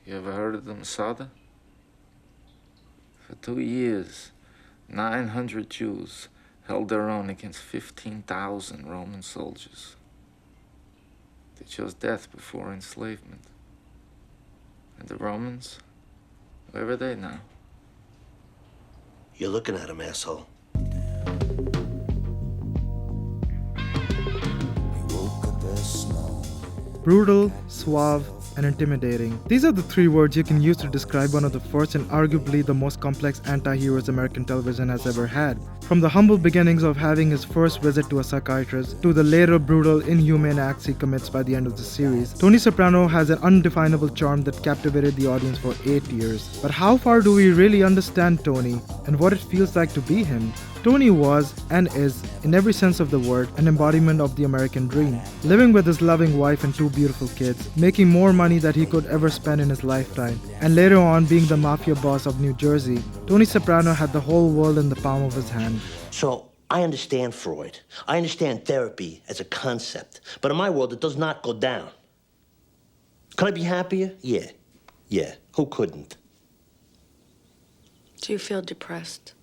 You ever heard of the Masada? For 2 years, 900 Jews held their own against 15,000 Roman soldiers. They chose death before enslavement. And the Romans, where are they now? You're looking at him, asshole. Brutal, suave, and intimidating. These are the three words you can use to describe one of the first and arguably the most complex anti-heroes American television has ever had. From the humble beginnings of having his first visit to a psychiatrist to the later brutal, inhumane acts he commits by the end of the series, Tony Soprano has an undefinable charm that captivated the audience for 8 years. But how far do we really understand Tony and what it feels like to be him? Tony was, and is, in every sense of the word, an embodiment of the American dream. Living with his loving wife and 2 beautiful kids, making more money than he could ever spend in his lifetime, and later on being the mafia boss of New Jersey, Tony Soprano had the whole world in the palm of his hand. So, I understand Freud. I understand therapy as a concept. But in my world, it does not go down. Could I be happier? Yeah. Who couldn't? Do you feel depressed?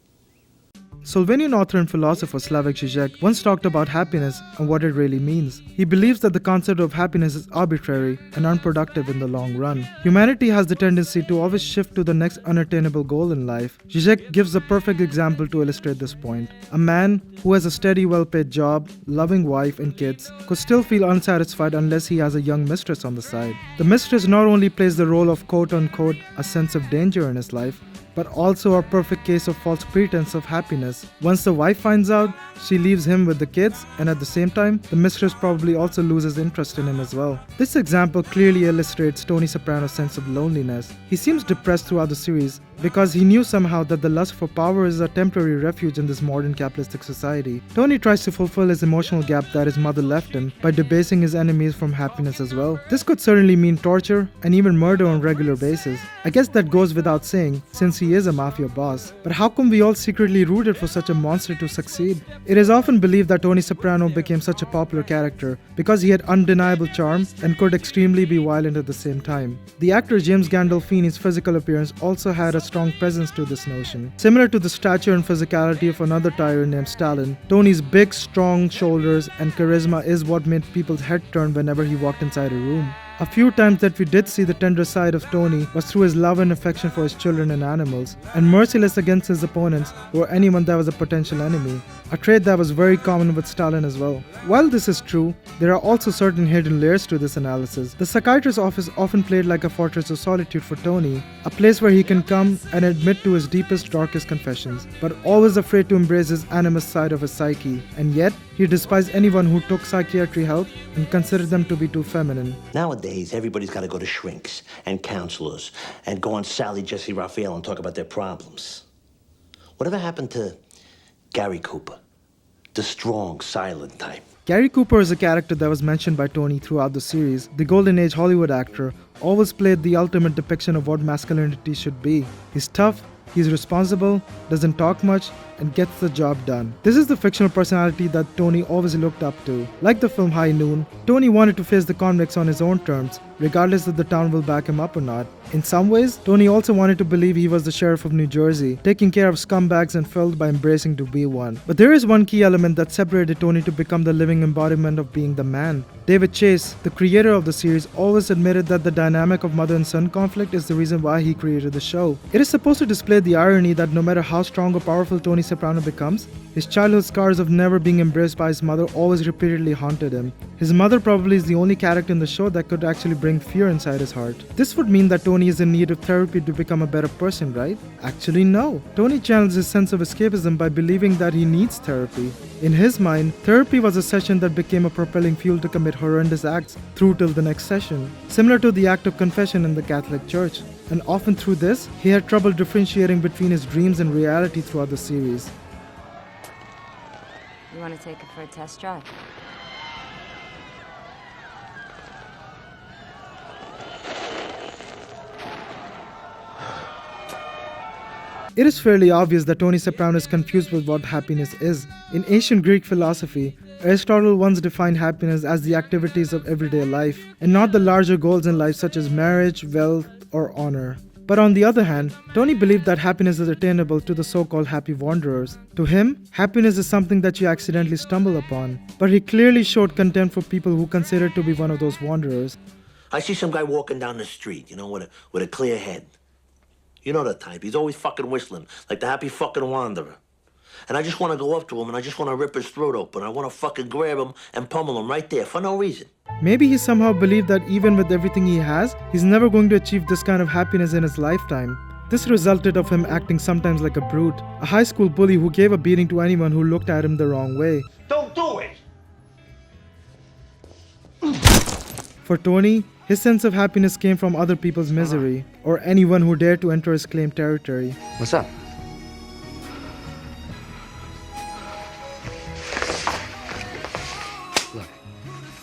Slovenian author and philosopher Slavoj Žižek once talked about happiness and what it really means. He believes that the concept of happiness is arbitrary and unproductive in the long run. Humanity has the tendency to always shift to the next unattainable goal in life. Žižek gives a perfect example to illustrate this point. A man who has a steady, well-paid job, loving wife and kids could still feel unsatisfied unless he has a young mistress on the side. The mistress not only plays the role of quote-unquote a sense of danger in his life, but also a perfect case of false pretense of happiness. Once the wife finds out, she leaves him with the kids, and at the same time, the mistress probably also loses interest in him as well. This example clearly illustrates Tony Soprano's sense of loneliness. He seems depressed throughout the series because he knew somehow that the lust for power is a temporary refuge in this modern capitalistic society. Tony tries to fulfill his emotional gap that his mother left him by debasing his enemies from happiness as well. This could certainly mean torture and even murder on a regular basis. I guess that goes without saying, since he is a mafia boss. But how come we all secretly rooted for such a monster to succeed? It is often believed that Tony Soprano became such a popular character because he had undeniable charm and could extremely be violent at the same time. The actor James Gandolfini's physical appearance also had a strong presence to this notion. Similar to the stature and physicality of another tyrant named Stalin, Tony's big, strong shoulders and charisma is what made people's head turn whenever he walked inside a room. A few times that we did see the tender side of Tony was through his love and affection for his children and animals, and merciless against his opponents or anyone that was a potential enemy, a trait that was very common with Stalin as well. While this is true, there are also certain hidden layers to this analysis. The psychiatrist's office often played like a fortress of solitude for Tony, a place where he can come and admit to his deepest, darkest confessions, but always afraid to embrace his animus side of his psyche, and yet he despised anyone who took psychiatry help and considered them to be too feminine. Nowadays, everybody's got to go to shrinks and counselors and go on Sally, Jesse, Raphael and talk about their problems. Whatever happened to Gary Cooper, the strong, silent type? Gary Cooper is a character that was mentioned by Tony throughout the series. The Golden Age Hollywood actor always played the ultimate depiction of what masculinity should be. He's tough, he's responsible, doesn't talk much, and gets the job done. This is the fictional personality that Tony always looked up to. Like the film High Noon, Tony wanted to face the convicts on his own terms, regardless if the town will back him up or not. In some ways, Tony also wanted to believe he was the sheriff of New Jersey, taking care of scumbags and filth by embracing to be one. But there is one key element that separated Tony to become the living embodiment of being the man. David Chase, the creator of the series, always admitted that the dynamic of mother and son conflict is the reason why he created the show. It is supposed to display the irony that no matter how strong or powerful Tony Soprano becomes, his childhood scars of never being embraced by his mother always repeatedly haunted him. His mother probably is the only character in the show that could actually bring fear inside his heart. This would mean that Tony is in need of therapy to become a better person, right? Actually, no. Tony channels his sense of escapism by believing that he needs therapy. In his mind, therapy was a session that became a propelling fuel to commit horrendous acts through till the next session, similar to the act of confession in the Catholic Church. And often through this, he had trouble differentiating between his dreams and reality throughout the series. You want to take it for a test drive? It is fairly obvious that Tony Soprano is confused with what happiness is. In ancient Greek philosophy, Aristotle once defined happiness as the activities of everyday life, and not the larger goals in life such as marriage, wealth, or honor. But on the other hand, Tony believed that happiness is attainable to the so-called happy wanderers. To him, happiness is something that you accidentally stumble upon. But he clearly showed contempt for people who considered to be one of those wanderers. I see some guy walking down the street, with a clear head. You know the type. He's always fucking whistling, like the happy fucking wanderer. And I just want to go up to him and I just want to rip his throat open. I want to fucking grab him and pummel him right there for no reason. Maybe he somehow believed that even with everything he has, he's never going to achieve this kind of happiness in his lifetime. This resulted of him acting sometimes like a brute, a high school bully who gave a beating to anyone who looked at him the wrong way. Don't do it! For Tony, his sense of happiness came from other people's misery, or anyone who dared to enter his claimed territory. What's up? Look,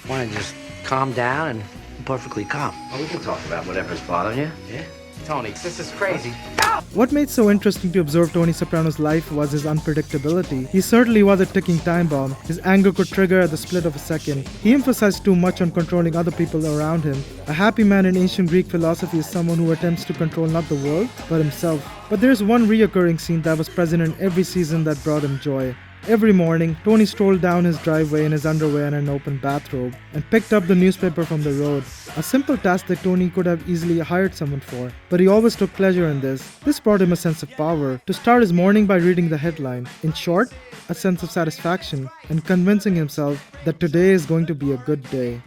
why don't you just calm down and be perfectly calm? Oh, we can talk about whatever's bothering you, yeah? Tony, this is crazy. What made so interesting to observe Tony Soprano's life was his unpredictability. He certainly was a ticking time bomb. His anger could trigger at the split of a second. He emphasized too much on controlling other people around him. A happy man in ancient Greek philosophy is someone who attempts to control not the world, but himself. But there's one reoccurring scene that was present in every season that brought him joy. Every morning, Tony strolled down his driveway in his underwear and an open bathrobe and picked up the newspaper from the road. A simple task that Tony could have easily hired someone for, but he always took pleasure in this. This brought him a sense of power, to start his morning by reading the headline. In short, a sense of satisfaction and convincing himself that today is going to be a good day.